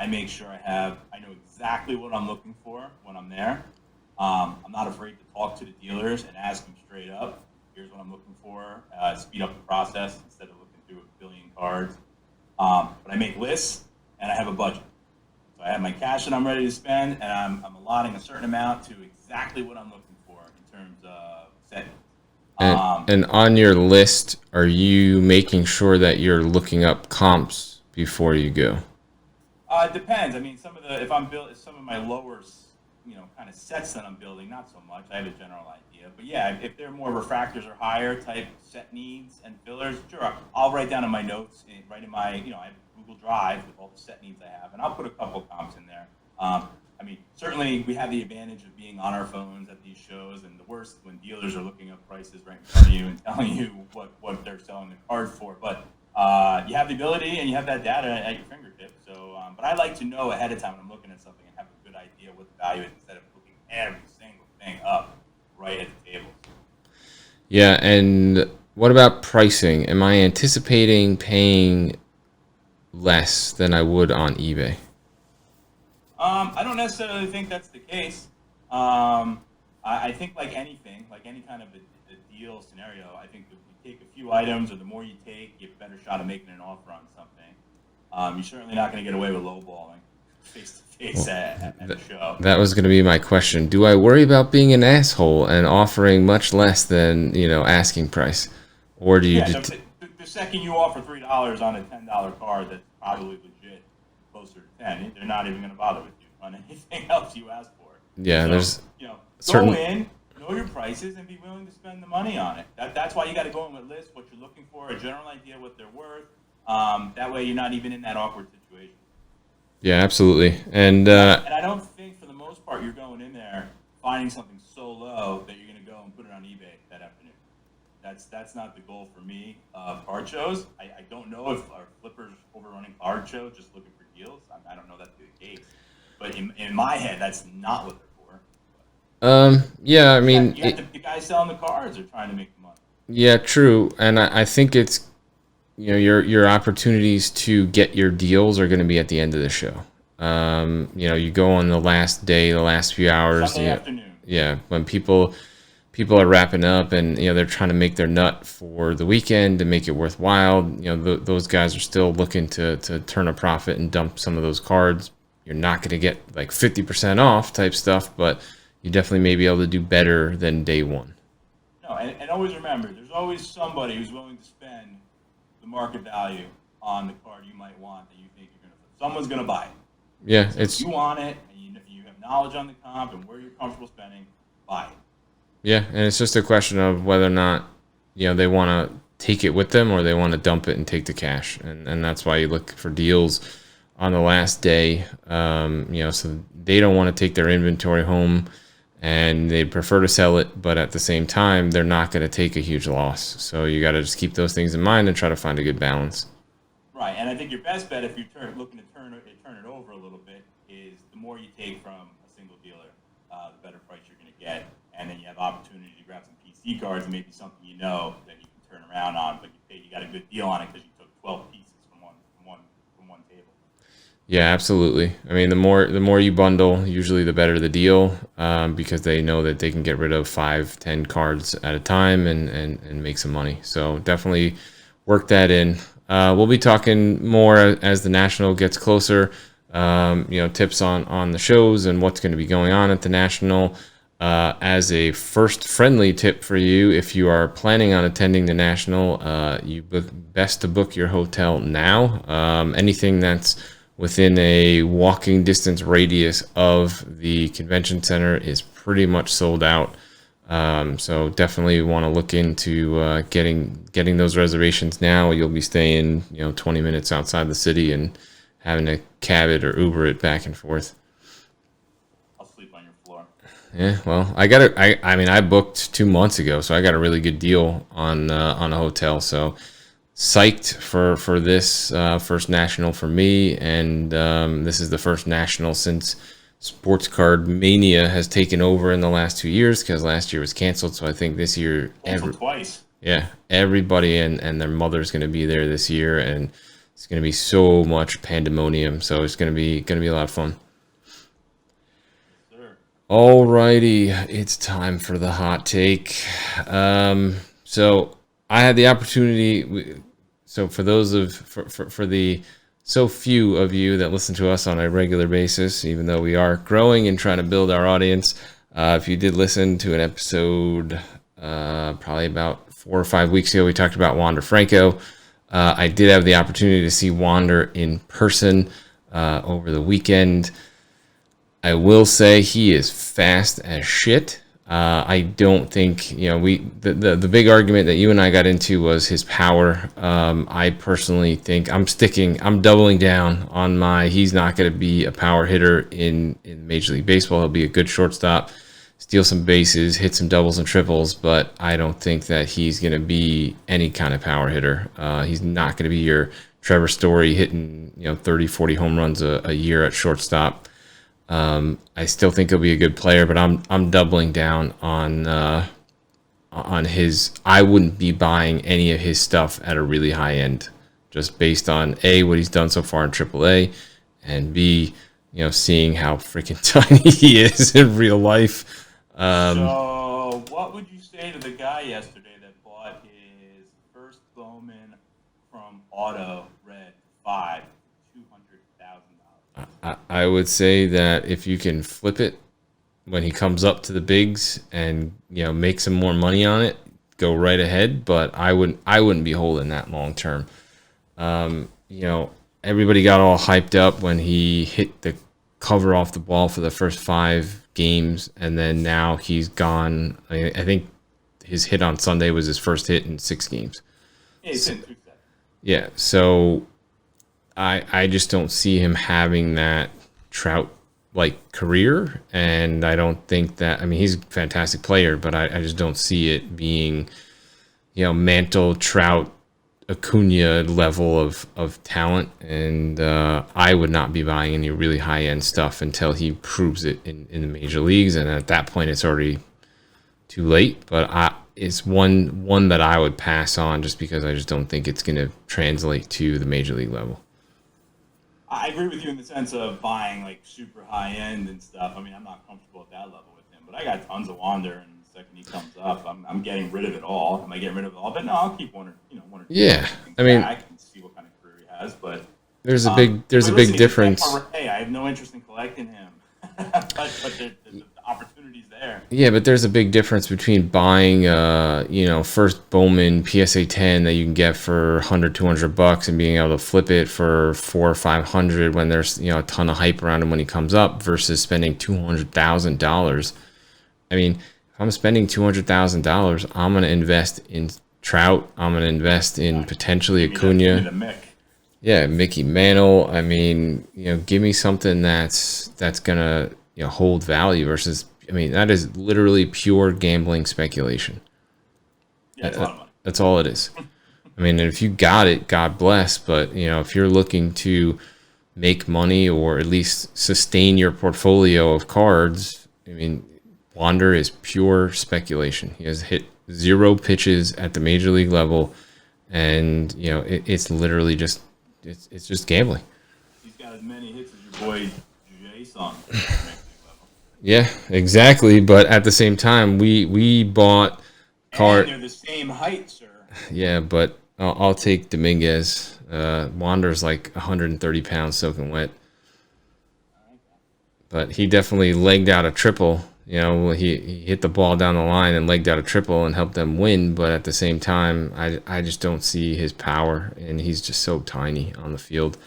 I make sure I know exactly what I'm looking for when I'm there. I'm not afraid to talk to the dealers and ask them straight up, here's what I'm looking for, speed up the process instead of looking through a billion cards. But I make lists and I have a budget. So I have my cash that I'm ready to spend, and I'm allotting a certain amount to exactly what I'm looking for in terms of settings. And on your list, are you making sure that you're looking up comps before you go? It depends. I mean, some of my lower, kind of sets that I'm building, not so much. I have a general idea, but yeah, if they're more refractors or higher type set needs and fillers, sure, I'll write down in my notes, right in my, I have Google Drive with all the set needs I have, and I'll put a couple of comps in there. I mean, certainly we have the advantage of being on our phones at these shows, and the worst when dealers are looking up prices right in front of you and telling you what they're selling the card for. But you have the ability and you have that data at your fingertips. So, but I like to know ahead of time when I'm looking at something and have a good idea what the value is instead of looking every single thing up right at the table. Yeah, and what about pricing? Am I anticipating paying less than I would on eBay? I don't necessarily think that's the case. I think like anything, like any kind of a deal scenario, I think if you take a few items or the more you take, you have a better shot of making an offer on something. You're certainly not going to get away with lowballing face to face at the show. That was going to be my question. Do I worry about being an asshole and offering much less than, asking price? Or do you Yeah, just... the second you offer $3 on a $10 card that's probably legit, closer to 10, they're not even going to bother with you on anything else you ask for. Yeah, So, there's go certain... in, know your prices, and be willing to spend the money on it. That's why you got to go in with lists, what you're looking for, a general idea what they're worth. That way you're not even in that awkward situation. Yeah, absolutely. And And I don't think, for the most part, you're going in there finding something so low that you're going to go and put it on eBay that afternoon. That's not the goal for me. Card shows, I don't know if our flippers overrunning card shows just looking for deals. I don't know that to be the case. But in my head, that's not what they're for. yeah, I mean, The guys selling the cards are trying to make the money. yeah, true. And I think it's, your opportunities to get your deals are going to be at the end of the show. You go on the last day, the last few hours. Sunday afternoon. Yeah, when people are wrapping up and they're trying to make their nut for the weekend to make it worthwhile. Those guys are still looking to turn a profit and dump some of those cards. You're not going to get like 50% off type stuff, but you definitely may be able to do better than day one. No, and always remember, there's always somebody who's willing to spend the market value on the card you might want that you think you're going to flip. Someone's going to buy it. Yeah, So if you want it and you have knowledge on the comp and where you're comfortable spending, buy it. yeah, and it's just a question of whether or not they want to take it with them or they want to dump it and take the cash, and that's why you look for deals on the last day. So they don't want to take their inventory home, and they prefer to sell it, but at the same time, they're not going to take a huge loss. So you got to just keep those things in mind and try to find a good balance. Right, and I think your best bet if you're looking to turn it over a little bit is the more you take from a single dealer, the better price you're going to get, and then you have opportunity to grab some PC cards and maybe something that you can turn around on, but you got a good deal on it because you took 12 pieces from one table. Yeah, absolutely. I mean, the more you bundle, usually the better the deal, because they know that they can get rid of 5-10 cards at a time and make some money. So definitely work that in. We'll be talking more as the National gets closer, tips on the shows and what's going to be going on at the National. As a first friendly tip for you, if you are planning on attending the National, best to book your hotel now. Anything that's within a walking distance radius of the convention center is pretty much sold out. So definitely want to look into getting those reservations now. You'll be staying 20 minutes outside the city and having to cab it or Uber it back and forth. I'll sleep on your floor. Yeah, well, I booked 2 months ago, so I got a really good deal on a hotel. So psyched for this first National for me, and this is the first National since Sports Card Mania has taken over in the last 2 years, because last year was canceled. So I think this year, Canceled twice. yeah, everybody and their mother's going to be there this year, and it's going to be so much pandemonium. So it's going to be a lot of fun. Sure. Alrighty, it's time for the hot take. So I had the opportunity. So for those of for the so few of you that listen to us on a regular basis, even though we are growing and trying to build our audience, if you did listen to an episode probably about 4 or 5 weeks ago, we talked about Wander Franco. I did have the opportunity to see Wander in person over the weekend. I will say he is fast as shit. I don't think, the big argument that you and I got into was his power. I personally think I'm doubling down on he's not going to be a power hitter in Major League Baseball. He'll be a good shortstop, steal some bases, hit some doubles and triples, but I don't think that he's going to be any kind of power hitter. He's not going to be your Trevor Story hitting, 30, 40 home runs a year at shortstop. I still think he'll be a good player, but I'm doubling down on his. I wouldn't be buying any of his stuff at a really high end, just based on A, what he's done so far in AAA, and B, seeing how freaking tiny he is in real life. So what would you say to the guy yesterday that bought his first Bowman from Auto Red 5? I would say that if you can flip it when he comes up to the bigs and make some more money on it, go right ahead. But I wouldn't be holding that long term. Everybody got all hyped up when he hit the cover off the ball for the first 5 games, and then now he's gone. I think his hit on Sunday was his first hit in 6 games. Yeah, so I just don't see him having that Trout-like career, and I don't think that. I mean, he's a fantastic player, but I just don't see it being, Mantle, Trout, Acuna level of talent, and I would not be buying any really high-end stuff until he proves it in the major leagues, and at that point, it's already too late. But it's one that I would pass on just because I just don't think it's going to translate to the major league level. I agree with you in the sense of buying like super high end and stuff. I mean, I'm not comfortable at that level with him, but I got tons of Wander, and the second he comes up, I'm getting rid of it all. Am I getting rid of it all? But no, I'll keep one or two. Yeah, I mean, back and see what kind of career he has. But there's a big difference. Hey, I have no interest in collecting him, but the opportunity's there. Yeah, but there's a big difference between buying, first Bowman PSA 10 that you can get for $100-$200 and being able to flip it for $400 or $500 when there's a ton of hype around him when he comes up, versus spending $200,000. I mean, if I'm spending $200,000, I'm gonna invest in Trout. I'm gonna invest in potentially Acuna. Yeah, Mickey Mantle. I mean, give me something that's gonna hold value versus. I mean, that is literally pure gambling speculation. Yeah, it's a lot of money. That's all it is. I mean, if you got it, God bless. But if you're looking to make money or at least sustain your portfolio of cards, I mean, Wander is pure speculation. He has hit 0 pitches at the major league level, and it's literally just it's just gambling. He's got as many hits as your boy Jason. Yeah, exactly. But at the same time, we bought And they're the same height, sir. Yeah, but I'll take Dominguez. Wander's like 130 pounds soaking wet. But he definitely legged out a triple. He hit the ball down the line and legged out a triple and helped them win. But at the same time, I just don't see his power, and he's just so tiny on the field.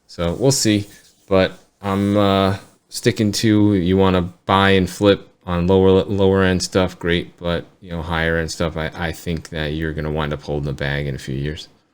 So we'll see. But I'm sticking to, you want to buy and flip on lower end stuff, great. But higher end stuff, I think that you're going to wind up holding the bag in a few years.